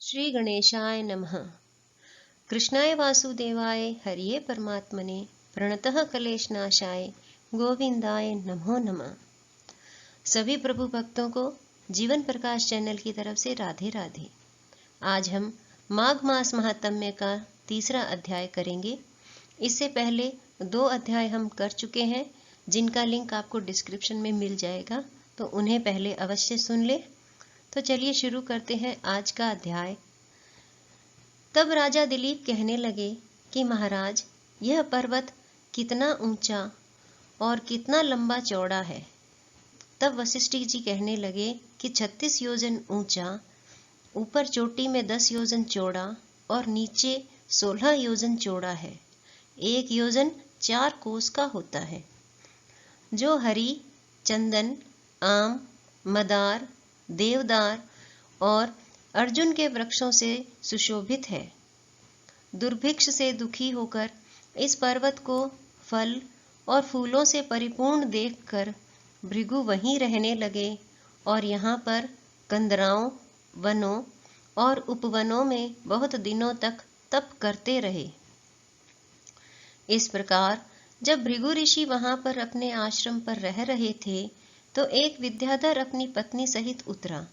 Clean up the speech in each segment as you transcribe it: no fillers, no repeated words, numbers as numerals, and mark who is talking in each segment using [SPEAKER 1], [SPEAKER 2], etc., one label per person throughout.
[SPEAKER 1] श्री गणेशाय नमः। कृष्णाय वासुदेवाय हरिये परमात्मने प्रणतः कलेशनाशाय गोविंदाय नमो नमः। सभी प्रभु भक्तों को जीवन प्रकाश चैनल की तरफ से राधे राधे। आज हम माघ मास महात्म्य का तीसरा अध्याय करेंगे। इससे पहले 2 अध्याय हम कर चुके हैं, जिनका लिंक आपको डिस्क्रिप्शन में मिल जाएगा, तो उन्हें पहले अवश्य सुन ले। तो चलिए शुरू करते हैं आज का अध्याय। तब राजा दिलीप कहने लगे कि महाराज, यह पर्वत कितना ऊंचा और कितना लंबा चौड़ा है। तब वशिष्ठ जी कहने लगे कि 36 योजन ऊंचा, ऊपर चोटी में 10 योजन चौड़ा और नीचे 16 योजन चौड़ा है। 1 योजन 4 कोस का होता है, जो हरी, चंदन, आम, मदार, देवदार और अर्जुन के वृक्षों से सुशोभित है। दुर्भिक्ष से दुखी होकर इस पर्वत को फल और फूलों से परिपूर्ण देखकर भृगु वहीं रहने लगे और यहाँ पर कंदराओं, वनों और उपवनों में बहुत दिनों तक तप करते रहे। इस प्रकार जब भृगु ऋषि वहां पर अपने आश्रम पर रह रहे थे, तो एक विद्याधर अपनी पत्नी सहित उतरा।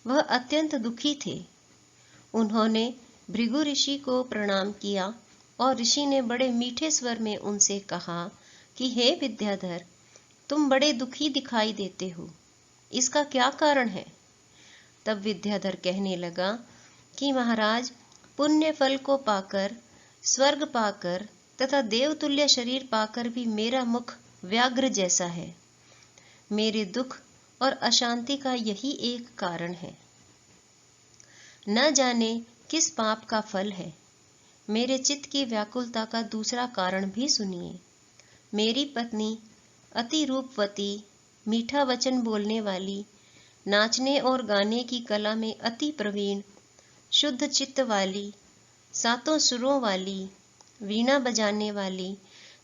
[SPEAKER 1] वह अत्यंत दुखी थे। उन्होंने भृगु ऋषि को प्रणाम किया और ऋषि ने बड़े मीठे स्वर में उनसे कहा कि हे विद्याधर, तुम बड़े दुखी दिखाई देते हो, इसका क्या कारण है? तब विद्याधर कहने लगा कि महाराज, पुण्य फल को पाकर, स्वर्ग पाकर तथा देवतुल्य शरीर पाकर भी मेरा मुख व्याघ्र जैसा है। मेरे दुख और अशांति का यही एक कारण है। न जाने किस पाप का फल है। मेरे चित्त की व्याकुलता का दूसरा कारण भी सुनिए। मेरी पत्नी अति रूपवती, मीठा वचन बोलने वाली, नाचने और गाने की कला में अति प्रवीण, शुद्ध चित्त वाली, 7 सुरों वाली, वीणा बजाने वाली,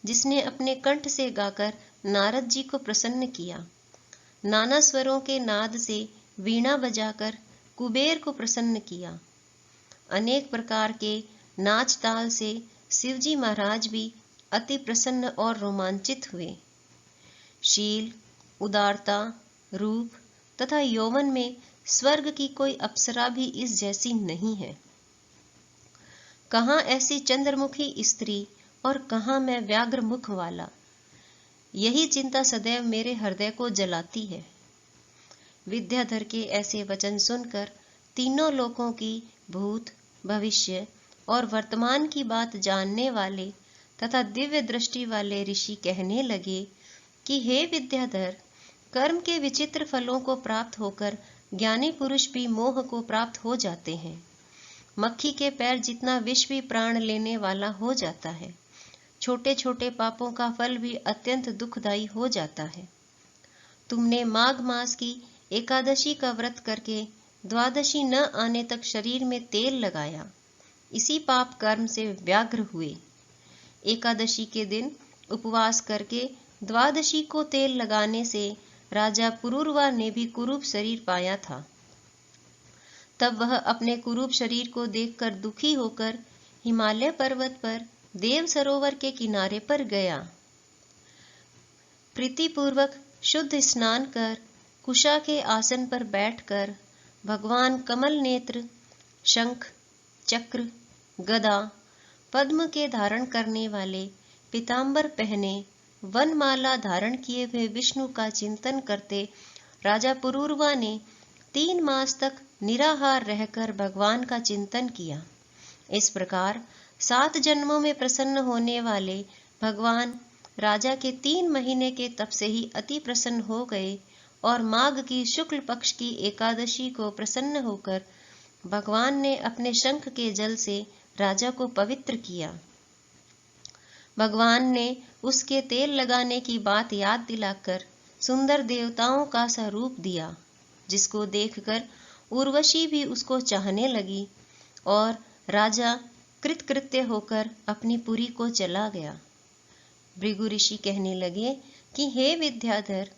[SPEAKER 1] जिसने अपने कंठ से गाकर नारद जी को प्रसन्न किया, नाना स्वरों के नाद से वीणा बजाकर कुबेर को प्रसन्न किया, अनेक प्रकार के नाच ताल से शिवजी महाराज भी अति प्रसन्न और रोमांचित हुए। शील, उदारता, रूप तथा यौवन में स्वर्ग की कोई अप्सरा भी इस जैसी नहीं है। कहाँ ऐसी चंद्रमुखी स्त्री और कहाँ मैं व्याघ्र मुख वाला। यही चिंता सदैव मेरे हृदय को जलाती है। विद्याधर के ऐसे वचन सुनकर तीनों लोकों की भूत, भविष्य और वर्तमान की बात जानने वाले तथा दिव्य दृष्टि वाले ऋषि कहने लगे कि हे विद्याधर, कर्म के विचित्र फलों को प्राप्त होकर ज्ञानी पुरुष भी मोह को प्राप्त हो जाते हैं। मक्खी के पैर जितना विष भी प्राण लेने वाला हो जाता है। छोटे छोटे पापों का फल भी अत्यंत दुखदायी हो जाता है। तुमने माघ मास की एकादशी का व्रत करके द्वादशी न आने तक शरीर में तेल लगाया, इसी पाप कर्म से व्याघ्र हुए। एकादशी के दिन उपवास करके द्वादशी को तेल लगाने से राजा पुरूरवा ने भी कुरूप शरीर पाया था। तब वह अपने कुरूप शरीर को देखकर दुखी होकर हिमालय पर्वत पर देव सरोवर के किनारे पर गया। प्रीतिपूर्वक शुद्ध स्नान कर कुशा के आसन पर बैठकर भगवान कमल नेत्र, शंख, चक्र, गदा, पद्म के धारण करने वाले, पीतांबर पहने, वनमाला धारण किए हुए विष्णु का चिंतन करते राजा पुरूरवा ने 3 मास तक निराहार रहकर भगवान का चिंतन किया। इस प्रकार 7 जन्मों में प्रसन्न होने वाले भगवान राजा के 3 महीने के तप से ही अति प्रसन्न हो गए और माघ की शुक्ल पक्ष की एकादशी को प्रसन्न होकर भगवान ने अपने शंख के जल से राजा को पवित्र किया। भगवान ने उसके तेल लगाने की बात याद दिलाकर सुंदर देवताओं का सा रूप दिया, जिसको देखकर उर्वशी भी उसको चाहने लगी और राजा कृतकृत्य होकर अपनी पुरी को चला गया। भृगु ऋषि कहने लगे कि हे विद्याधर,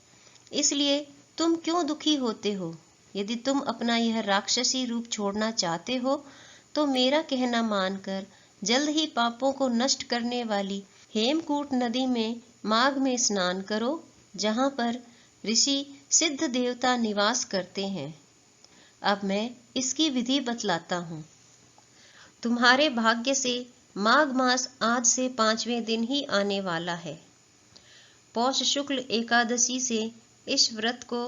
[SPEAKER 1] इसलिए तुम क्यों दुखी होते हो? यदि तुम अपना यह राक्षसी रूप छोड़ना चाहते हो तो मेरा कहना मानकर जल्द ही पापों को नष्ट करने वाली हेमकूट नदी में माघ में स्नान करो, जहाँ पर ऋषि सिद्ध देवता निवास करते हैं। अब मैं इसकी विधि बतलाता हूँ। तुम्हारे भाग्य से माघ मास आज से 5वें दिन ही आने वाला है। पौष शुक्ल एकादशी से इस व्रत को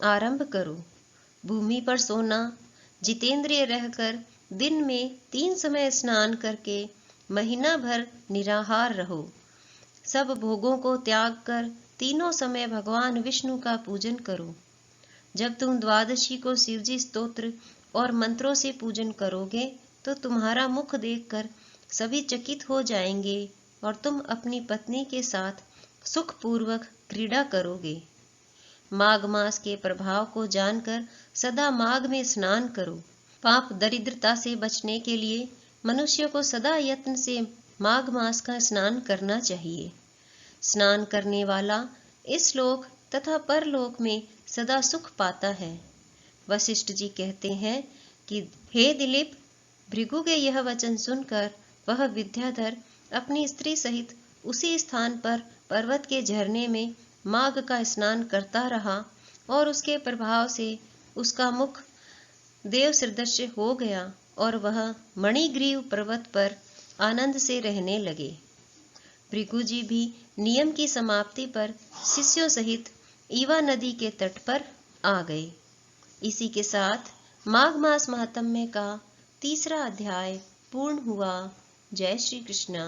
[SPEAKER 1] आरंभ करो। भूमि पर सोना, जितेंद्रिय रहकर दिन में 3 समय स्नान करके महीना भर निराहार रहो। सब भोगों को त्याग कर तीनों समय भगवान विष्णु का पूजन करो। जब तुम द्वादशी को शिवजी स्तोत्र और मंत्रों से पूजन करोगे तो तुम्हारा मुख देखकर सभी चकित हो जाएंगे और तुम अपनी पत्नी के साथ सुखपूर्वक क्रीड़ा करोगे। माघ मास के प्रभाव को जानकर सदा माघ में स्नान करो। पाप दरिद्रता से बचने के लिए मनुष्य को सदा यत्न से माघ मास का स्नान करना चाहिए। स्नान करने वाला इस लोक तथा परलोक में सदा सुख पाता है। वशिष्ठ जी कहते हैं कि हे दिलीप, भृगु के यह वचन सुनकर वह विद्याधर अपनी स्त्री सहित उसी स्थान पर पर्वत के झरने में माघ का स्नान करता रहा और उसके प्रभाव से उसका मुख देव सदृश हो गया और वह मणिग्रीव पर्वत पर आनंद से रहने लगे। भृगु जी भी नियम की समाप्ति पर शिष्यों सहित ईवा नदी के तट पर आ गए। इसी के साथ माघ मास महात्म्य का 3रा अध्याय पूर्ण हुआ। जय श्री कृष्णा।